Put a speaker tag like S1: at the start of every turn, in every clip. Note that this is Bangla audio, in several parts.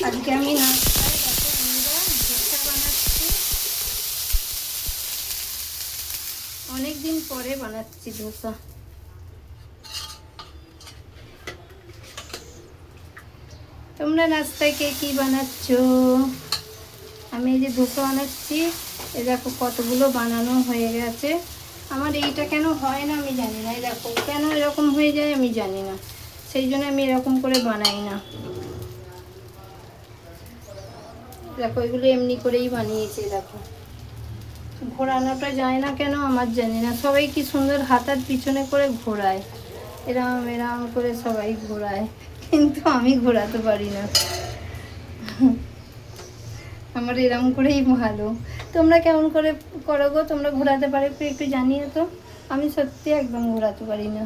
S1: আজকে আমি নাস্তায় দেখো বন্ধুরা ধোসা বানাচ্ছি। অনেকদিন পরে বানাচ্ছি ধোসা। তোমরা নাস্তায় কে কি বানাচ্ছ? আমি এই যে ধোসা বানাচ্ছি, এই দেখো কতগুলো বানানো হয়ে গেছে। আমার এইটা কেন হয় না আমি জানি না, এই দেখো কেন এরকম হয়ে যায় আমি জানি না, সেই জন্য আমি এরকম করে বানাই না। দেখো এগুলো এমনি করেই বানিয়েছি। দেখো ঘোরানোটা যায় না কেন আমার জানি না, সবাই কি সুন্দর হাতার পিছনে করে ঘোরায়, এরম এরম করে সবাই ঘোরায়, কিন্তু আমি ঘোরাতে পারি না। আমার এরম করেই ভালো। তোমরা কেমন করে করো গো? তোমরা ঘোরাতে পারো একটু একটু জানিয়ে তো। আমি সত্যি একদম ঘোরাতে পারি না,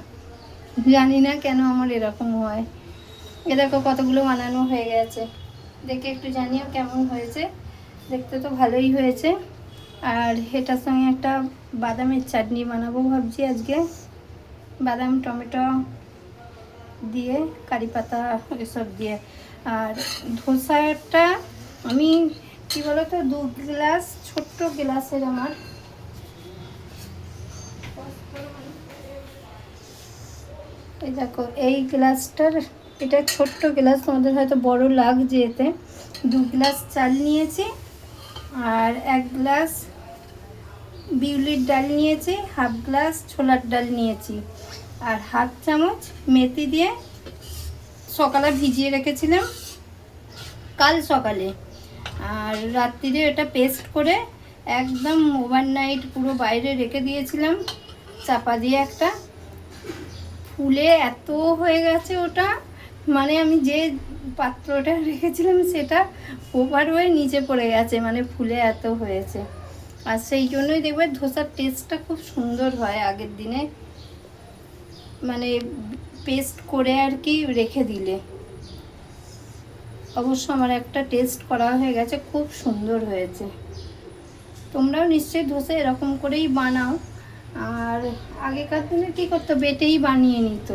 S1: জানি না কেন আমার এরকম হয়। এ দেখো কতগুলো বানানো হয়ে গেছে, দেখে একটু জানিও কেমন হয়েছে। দেখতে তো ভালোই হয়েছে। আর এটার সঙ্গে একটা বাদামের চাটনি বানাবো ভাবছি আজকে, বাদাম টমেটো দিয়ে কারি পাতা এসব দিয়ে। আর ধোসাটা আমি কি বলতো 2 গ্লাস, ছোট্ট গ্লাসের আমার, এই দেখো এই গ্লাসটার, এটা ছোট্ট গ্লাস, তোমাদের হয়তো বড় লাগছে এতে। 2 গ্লাস চাল নিয়েছি, আর 1 গ্লাস বিউলির ডাল নিয়েছি, হাফ গ্লাস ছোলার ডাল নিয়েছি, আর হাফ চামচ মেথি দিয়ে সকালে ভিজিয়ে রেখেছিলাম কাল সকালে। আর রাত্রিরে এটা পেস্ট করে একদম ওভারনাইট পুরো বাইরে রেখে দিয়েছিলাম চাপা দিয়ে। একটা ফুলে এত হয়ে গেছে ওটা, মানে আমি যে পাত্রটা রেখেছিলাম সেটা ওভার হয়ে নিচে পড়ে গেছে, মানে ফুলে এত হয়েছে। আর সেই জন্যই দেখবে ধোসার টেস্টটা খুব সুন্দর হয় আগের দিনে, মানে পেস্ট করে আর কি রেখে দিলে। অবশ্য আমার একটা টেস্ট করা হয়ে গেছে, খুব সুন্দর হয়েছে। তোমরাও নিশ্চয়ই ধোসা এরকম করেই বানাও। আর আগেকার দিনে কী করতো, বেটেই বানিয়ে নিত,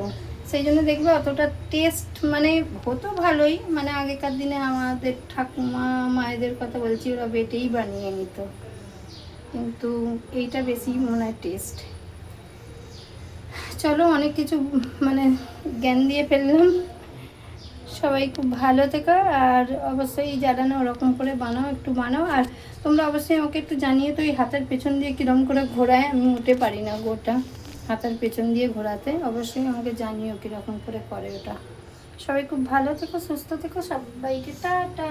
S1: সেই জন্য দেখবে অতটা টেস্ট মানে হতো ভালোই। মানে আগেকার দিনে আমাদের ঠাকুমা মায়েদের কথা বলছি, ওরা বেটেই বানিয়ে নিত, কিন্তু এইটা বেশি মনে হয় টেস্ট। চলো অনেক কিছু মানে জ্ঞান দিয়ে ফেললাম। সবাই খুব ভালো থেকো, আর অবশ্যই যারা না ওরকম করে বানাও একটু বানাও। আর তোমরা অবশ্যই আমাকে একটু জানিয়ে তো এই হাতের পেছন দিয়ে কীরকম করে ঘোরায়, আমি উঠে পারি না গোটা হাতের পেছন দিয়ে ঘোরাতে। অবশ্যই আমাকে জানিও কীরকম করে করে ওটা। সবাই খুব ভালো থেকো, সুস্থ থেকো, সবাইকে টাটা।